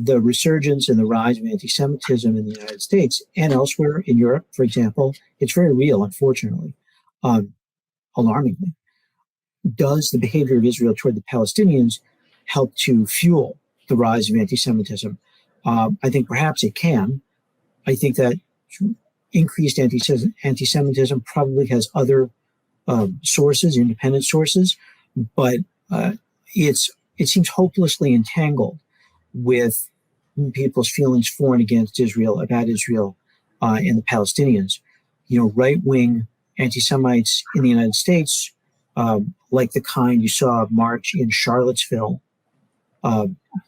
the resurgence and the rise of anti-Semitism in the United States and elsewhere in Europe, for example, it's very real, unfortunately, alarmingly. Does the behavior of Israel toward the Palestinians help to fuel the rise of anti-Semitism? I think perhaps it can. I think that increased anti-Semitism probably has other sources, independent sources, but it seems hopelessly entangled with people's feelings for and against Israel, about Israel, and the Palestinians. Right-wing anti-Semites in the United States, like the kind you saw march in Charlottesville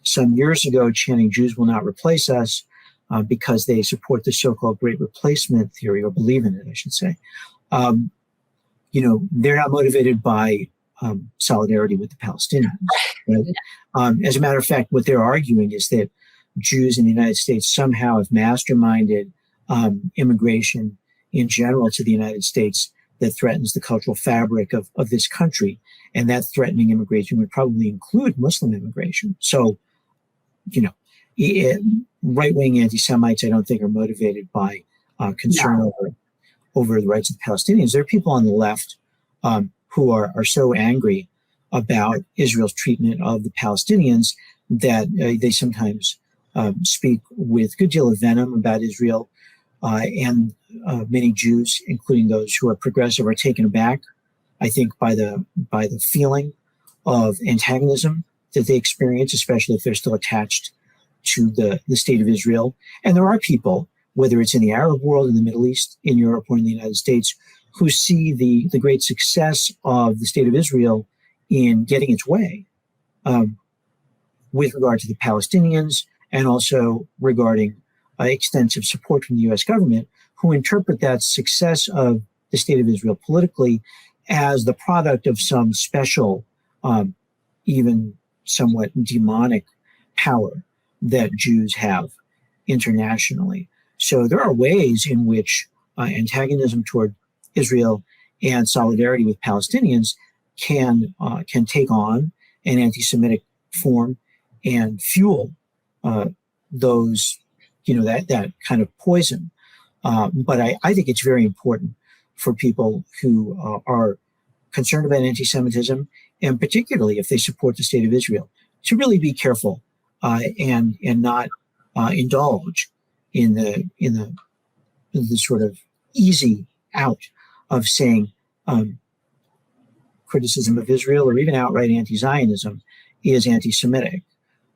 some years ago, chanting "Jews will not replace us," because they support the so-called Great Replacement theory, or believe in it, I should say. They're not motivated by solidarity with the Palestinians. Right? As a matter of fact, what they're arguing is that Jews in the United States somehow have masterminded immigration in general to the United States that threatens the cultural fabric of this country. And that threatening immigration would probably include Muslim immigration. So, right-wing anti-Semites, I don't think, are motivated by concern over the rights of Palestinians. There are people on the left who are so angry about Israel's treatment of the Palestinians that they sometimes speak with a good deal of venom about Israel. And many Jews, including those who are progressive, are taken aback, I think, by the feeling of antagonism that they experience, especially if they're still attached to the state of Israel. And there are people, whether it's in the Arab world, in the Middle East, in Europe, or in the United States, who see the great success of the state of Israel in getting its way with regard to the Palestinians, and also regarding extensive support from the U.S. government, who interpret that success of the state of Israel politically as the product of some special, even somewhat demonic power that Jews have internationally. So there are ways in which antagonism toward Israel and solidarity with Palestinians can take on an anti-Semitic form and fuel those, that kind of poison. But I think it's very important for people who are concerned about anti-Semitism, and particularly if they support the state of Israel, to really be careful and not indulge in the sort of easy out of saying criticism of Israel, or even outright anti-Zionism, is anti-Semitic.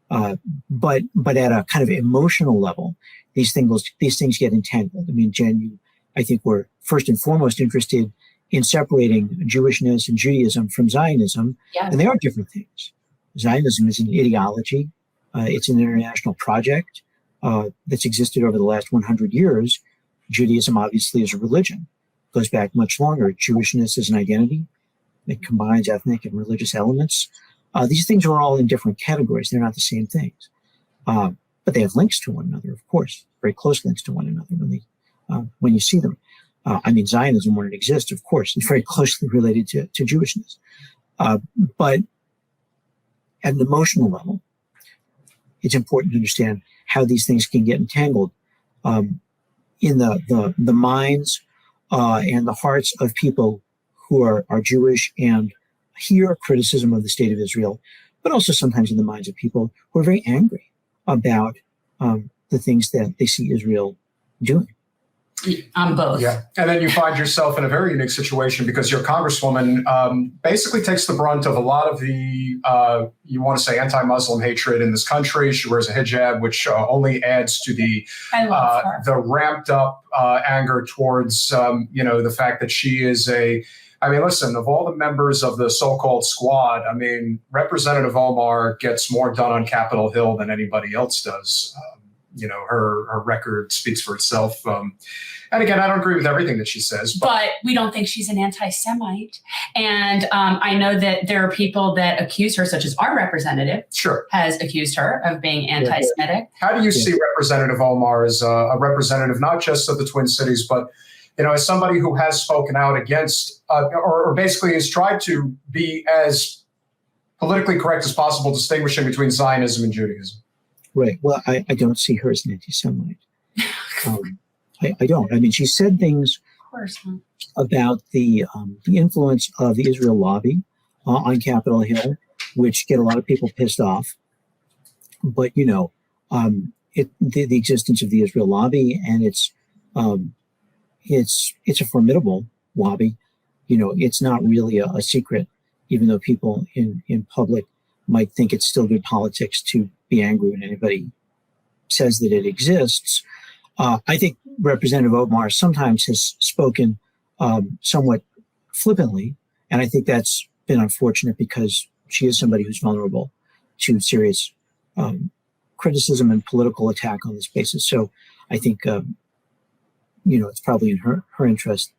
But at a kind of emotional level, these things get entangled. I mean, Jen, I think we're first and foremost interested in separating Jewishness and Judaism from Zionism, and they are different things. Zionism is an ideology. It's an international project that's existed over the last 100 years. Judaism, obviously, is a religion. It goes back much longer. Jewishness is an identity. It combines ethnic and religious elements. These things are all in different categories. They're not the same things. But they have links to one another, of course, very close links to one another when you see them. Zionism, when it exists, of course, is very closely related to Jewishness. But at an emotional level, it's important to understand how these things can get entangled in the minds and the hearts of people who are Jewish and hear criticism of the state of Israel, but also sometimes in the minds of people who are very angry about the things that they see Israel doing. On both. Yeah. And then you find yourself in a very unique situation because your congresswoman basically takes the brunt of a lot of the, you want to say, anti-Muslim hatred in this country. She wears a hijab, which only adds to the ramped up anger towards, the fact that she is listen, of all the members of the so-called squad, Representative Omar gets more done on Capitol Hill than anybody else does. Her record speaks for itself. And again, I don't agree with everything that she says. But we don't think she's an anti-Semite. And I know that there are people that accuse her, such as our representative has accused her of being anti-Semitic. How do you see Representative Omar as a representative, not just of the Twin Cities, but as somebody who has spoken out against, or basically has tried to be as politically correct as possible, distinguishing between Zionism and Judaism? Right. Well, I don't see her as an anti-Semite. I don't. I mean, she said things about the influence of the Israel lobby on Capitol Hill, which get a lot of people pissed off. But, you know, the existence of the Israel lobby, and it's a formidable lobby. You know, it's not really a secret, even though people in public might think it's still good politics to be angry when anybody says that it exists. I think Representative Omar sometimes has spoken somewhat flippantly, and I think that's been unfortunate because she is somebody who's vulnerable to serious criticism and political attack on this basis. So I think, you know, it's probably in her interest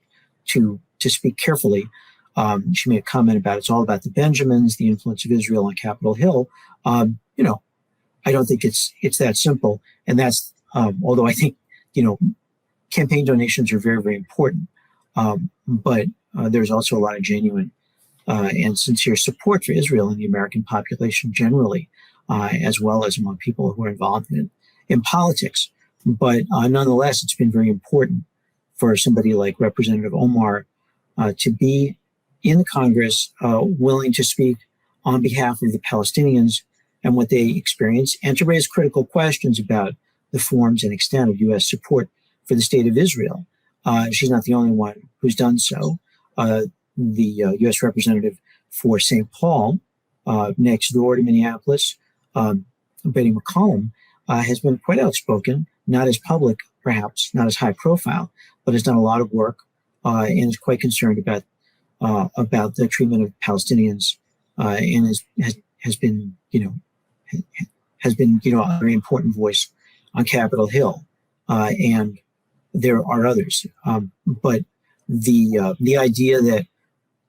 to speak carefully. She made a comment about it's all about the Benjamins, the influence of Israel on Capitol Hill. You know, I don't think it's that simple. And that's, although I think, you know, campaign donations are very, very important. But there's also a lot of genuine and sincere support for Israel in the American population generally, as well as among people who are involved in politics. But nonetheless, it's been very important for somebody like Representative Omar to be in the Congress, willing to speak on behalf of the Palestinians and what they experience, and to raise critical questions about the forms and extent of U.S. support for the state of Israel. She's not the only one who's done so. The U.S. representative for St. Paul, next door to Minneapolis, Betty McCollum, has been quite outspoken, not as public, perhaps, not as high profile, but has done a lot of work and is quite concerned about the treatment of Palestinians, and has been, you know, a very important voice on Capitol Hill, and there are others. But the idea that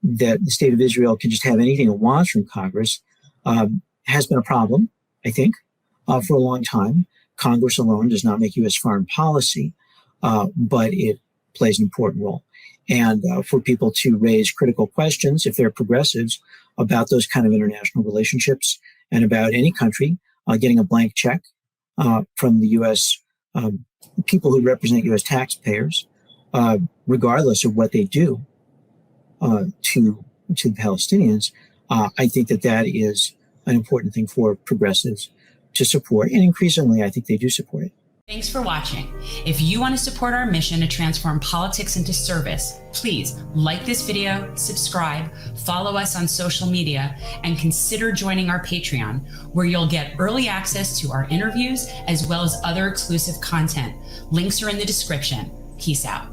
the state of Israel can just have anything it wants from Congress has been a problem, I think, for a long time. Congress alone does not make U.S. foreign policy, but it plays an important role. And for people to raise critical questions, if they're progressives, about those kind of international relationships and about any country getting a blank check from the U.S. People who represent U.S. taxpayers, regardless of what they do to the Palestinians, I think that is an important thing for progressives to support. And increasingly, I think they do support it. Thanks for watching. If you want to support our mission to transform politics into service, please like this video, subscribe, follow us on social media, and consider joining our Patreon, where you'll get early access to our interviews as well as other exclusive content. Links are in the description. Peace out.